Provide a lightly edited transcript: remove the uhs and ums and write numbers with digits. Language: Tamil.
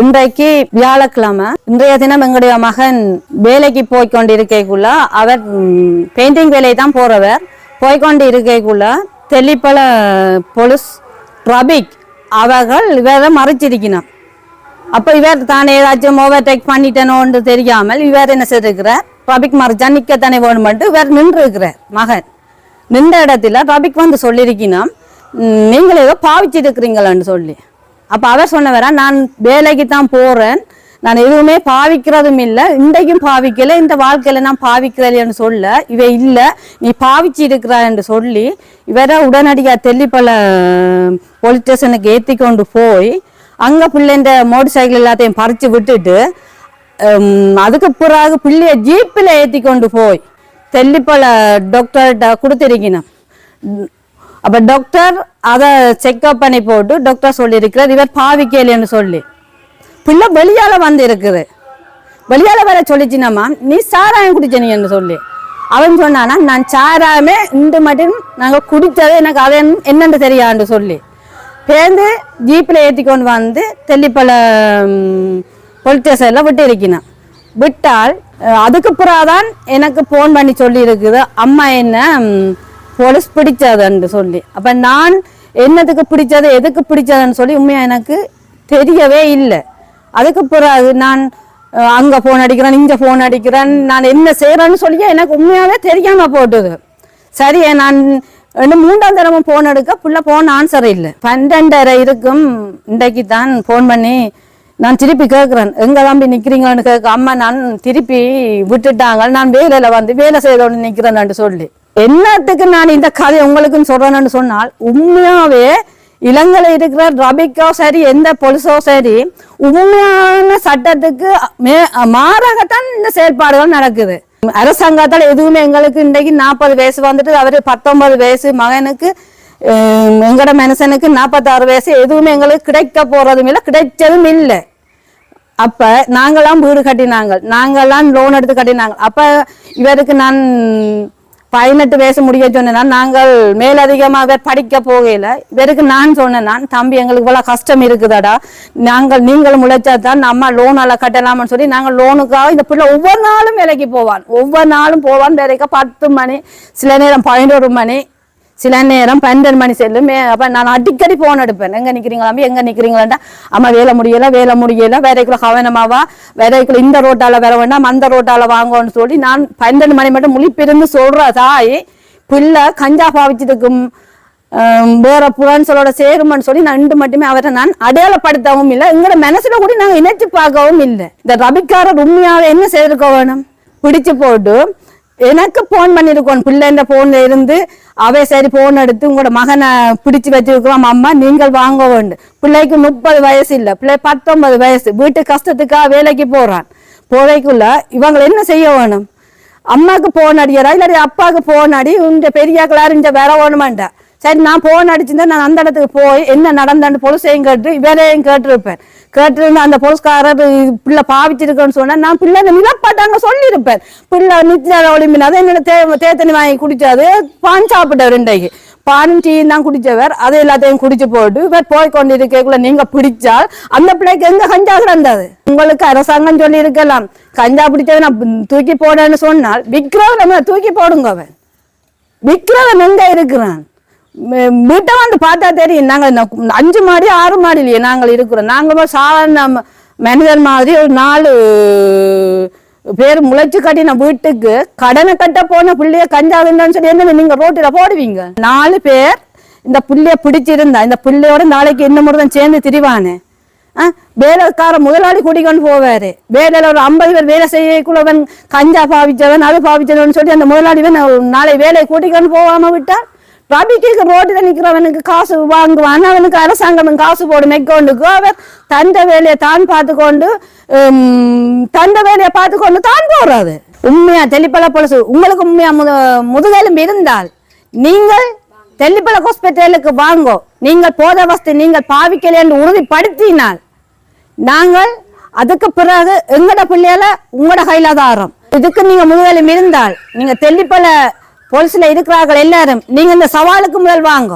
இன்றைக்கு வியாழக்கிழமை. இன்றைய தினம் எங்களுடைய மகன் வேலைக்கு போய்கொண்டிருக்கைக்குள்ள அவர் பெயிண்டிங் வேலையை தான் போறவர். போய்கொண்டு இருக்கைக்குள்ள தெல்லிப்பள போலீஸ் ரபிக் அவர்கள் இவரை மறைச்சிருக்கணும். அப்ப இவர் தான் ஏதாச்சும் ஓவர்டேக் பண்ணிட்டனோன்னு தெரியாமல் இவர் என்ன செய்திருக்கிறார், ரபிக் மறைச்சா நிக்கத்தானே வேணுமென்று இவர் நின்று இருக்கிறார். மகன் நின்ற இடத்துல ரபிக் வந்து சொல்லியிருக்கணும், நீங்கள் ஏதோ பாவிச்சிருக்கிறீங்களான்னு சொல்லி. அப்போ அவர் சொன்னவரா, நான் வேலைக்கு தான் போகிறேன், நான் எதுவுமே பாவிக்கிறதும் இல்லை, இன்றைக்கும் பாவிக்கலை, இந்த வாழ்க்கையில் நான் பாவிக்கிறேன்னு சொல்ல இவ இல்லை, நீ பாவிச்சு இருக்கிறான்னு சொல்லி இவரை உடனடியாக தெல்லிப்பள போலீஸ் ஸ்டேஷனுக்கு ஏற்றி கொண்டு போய் அங்கே பிள்ளைன்ற மோட்டர் சைக்கிள் எல்லாத்தையும் பறித்து விட்டுட்டு அதுக்கு பிறகு பிள்ளைய ஜீப்பில் ஏற்றி கொண்டு போய் தெல்லிப்பள டாக்டர்கிட்ட கொடுத்துருக்கணும். அப்போ டாக்டர் அதை செக்அப் பண்ணி போட்டு டாக்டர் சொல்லியிருக்கிறார் இவர் பாவிக்கலைன்னு சொல்லி. பிள்ளை வெளியால் வந்து இருக்குது, வெளியால் வர சொல்லிச்சினம்மா நீ சாராயம் குடிச்சனீன்னு சொல்லி. அவன் சொன்னானா, நான் சாராயமே இன்று மட்டும் நாங்கள் குடித்தது எனக்கு அதை என்னென்னு தெரியான்னு சொல்லி பேருந்து ஜீப்பில் ஏற்றி கொண்டு வந்து தெல்லிப்பள போலீஸ் ஸ்டேஷனில் விட்டு இருக்கணும். விட்டால் அதுக்கு பிறகுதான் எனக்கு ஃபோன் பண்ணி சொல்லி இருக்குது, அம்மா என்ன போலீஸ் பிடிச்சதுன்னு சொல்லி. அப்போ நான் என்னத்துக்கு பிடிச்சது எதுக்கு பிடிச்சதுன்னு சொல்லி உண்மையாக எனக்கு தெரியவே இல்லை. அதுக்கு பிறகு நான் அங்கே ஃபோன் அடிக்கிறேன், இங்கே ஃபோன் அடிக்கிறேன், நான் என்ன செய்கிறேன்னு சொல்லி எனக்கு உண்மையாகவே தெரியாமல் போட்டுது. சரி, நான் இன்னும் 3ஆம் தடவை ஃபோன் எடுக்க புள்ள ஃபோன் ஆன்சர் இல்லை. 12:30 இருக்கும். இன்றைக்கு தான் ஃபோன் பண்ணி நான் திருப்பி கேட்குறேன், எங்கே தம்பி நிற்கிறீங்கன்னு கேட்க, அம்மா நான் திருப்பி விட்டுட்டாங்க, நான் வேலையில் வந்து வேலை செய்தோன்னு நிற்கிறேன்னு சொல்லி. என்னத்துக்கு நான் இந்த கதை உங்களுக்குன்னு சொல்றேன்னு சொன்னால், உண்மையாவே இலங்கையில் இருக்கிற ரபிக்கோ சரி எந்த போலீஸோ சரி உண்மையான சட்டத்துக்கு மாறாகத்தான் இந்த செயல்பாடுகள் நடக்குது. அரசாங்கத்தால் எதுவுமே எங்களுக்கு இன்றைக்கு 40 வயசு வந்துட்டு அவரு 19 வயசு மகனுக்கு, எங்கட மனுஷனுக்கு 46 வயசு, எதுவுமே எங்களுக்கு கிடைக்க போறதும் இல்லை, கிடைச்சதும் இல்லை. அப்ப நாங்களாம் வீடு கட்டினாங்க, நாங்களாம் லோன் எடுத்து கட்டினாங்க. அப்ப இவருக்கு நான் 18 வயசு முடிய சொன்னேன், நாங்கள் மேலதிகமாக படிக்க போகல. இவருக்கு நான் சொன்னேன், நான் தம்பி எங்களுக்கு இவ்வளோ கஷ்டம் இருக்குதாடா, நீங்கள் முளைச்சா தான் அம்மா லோனால கட்டலாம்னு சொல்லி நாங்கள் லோனுக்காக இந்த பிள்ளை ஒவ்வொரு நாளும் வேலைக்கு போவான், ஒவ்வொரு நாளும் போவான் வேலைக்கு. 10 மணி, சில நேரம் 11 மணி, சில நேரம் 12 மணி செல்லும். அப்போ நான் அடிக்கடி ஃபோன் எடுப்பேன், எங்கே நிற்கிறீங்களா எங்கே நிற்கிறீங்களாண்டா, அம்மா வேலை முடியலை, வேலைக்குள்ள கவனமாவா, வேலைக்குள்ள இந்த ரோட்டால் வர வேண்டாம் அந்த ரோட்டால் வாங்கன்னு சொல்லி நான் 12 மணி மட்டும் முழிப்பிருந்து சொல்கிற தாய் பிள்ளை கஞ்சா பாவிச்சதுக்கும் வேற புலன்சலோட சேருமான்னு சொல்லி நான் மட்டுமே அவரை நான் அடையாளப்படுத்தவும் இல்லை, எங்களோட மனசுல கூட நாங்கள் இணைச்சு பார்க்கவும் இல்லை. இந்த ரபிக்காரர் உண்மையாக என்ன செய்திருக்க வேணும், பிடிச்சு போட்டு எனக்கு ஃபோன் பண்ணியிருக்கோம், பிள்ளைன்ற ஃபோன்ல இருந்து அவை சரி ஃபோன் எடுத்து உங்களோட மகனை பிடிச்சு வச்சிருக்கிறோம் அம்மா நீங்கள் வாங்க வேண்டும். பிள்ளைக்கு 30 வயசு இல்லை, பிள்ளை 19 வயசு, வீட்டு கஷ்டத்துக்காக வேலைக்கு போறான். போதைக்குள்ள இவங்க என்ன செய்ய வேணும், அம்மாவுக்கு ஃபோன் அடிக்கிறா இல்லாட்டி அப்பாவுக்கு ஃபோன் அடி, இந்த பெரியாக்களாரும் இந்த வேற வேணுமாண்டா. சரி, நான் ஃபோன் அடிச்சிருந்தேன், நான் அந்த இடத்துக்கு போய் என்ன நடந்தான்னு போலீஸையும் கேட்டு இவரையும் கேட்டிருப்பேன். கேட்டிருந்த அந்த போலீஸ்காரர் பிள்ளை பாவிச்சிருக்கேன்னு சொன்னா நான் பிள்ளை நிலப்பாட்டாங்க சொல்லியிருப்பேன். பிள்ளை நிச்சயம் ஒளிமின் அதை என்னோட தேத்தனி வாங்கி குடிச்சாது, பான் சாப்பிட்டவர் இன்றைக்கு பானும் டீயும் தான் குடிச்சவர், அதை எல்லாத்தையும் குடிச்சு போட்டு இவர் போய் கொண்டிருக்கக்குள்ள நீங்க பிடிச்சால் அந்த பிள்ளைக்கு எங்க கஞ்சா கிடந்தது. உங்களுக்கு அரசாங்கம் சொல்லி இருக்கலாம், கஞ்சா பிடிச்சவன் நான் தூக்கி போடன்னு சொன்னால் விக்ரவன் தூக்கி போடுங்க, அவன் விக்ரவன் எங்க இருக்கிறான் வீட்டை வந்து பார்த்தா தெரியும். நாங்கள் 5 மாடி 6 மாடியிலேயே நாங்கள் இருக்கிறோம். நாங்கள் சாதாரண மனிதர் மாதிரி ஒரு 4 பேர் முளைச்சு கட்டின வீட்டுக்கு கடனை கட்ட போன பிள்ளைய கஞ்சாதுன்னு சொல்லி என்ன நீங்க ரோட்டில போடுவீங்க? 4 பேர் இந்த பிள்ளைய பிடிச்சிருந்தா இந்த பிள்ளையோட நாளைக்கு என்ன முறைதான் சேர்ந்து திரிவானே. வேலைக்கார முதலாளி கூட்டிக்கொண்டு போவாரு, வேலையில ஒரு 50 பேர் வேலை செய்யக்குள்ளவன் கஞ்சா பாவிச்சவன் அது பாவிச்சவன் சொல்லி அந்த முதலாளிவன் நாளை வேலையை கூட்டிக்கொண்டு போகாம விட்டால் ரபிக்கு ரோட்டில் நிற்கிறவனுக்கு காசு வாங்குவான், அவனுக்கு அரசாங்கம் காசு போடும் அக்கௌண்ட்டுக்கு. அவர் தந்த வேலையை தான் பார்த்துக்கொண்டு தான் போறாது. உண்மையா தெல்லிப்பள போலீஸ் உங்களுக்கு உண்மையா முதுகெலும்பு இருந்தால் நீங்கள் தெல்லிப்பள ஹாஸ்பிட்டலுக்கு வாங்கோ. நீங்கள் போத வஸ்து நீங்கள் பாவிக்கலை என்று உறுதிப்படுத்தினால் நாங்கள் அதுக்கு பிறகு எங்கட பிள்ளையால உங்களோட கையிலாதாரம். இதுக்கு நீங்க முதுகெலும்பு இருந்தால் நீங்க தெல்லிப்பள போலீஸ்ல இருக்கிறார்கள் எல்லாரும் நீங்க இந்த சவாலுக்கு முதல் வாங்க.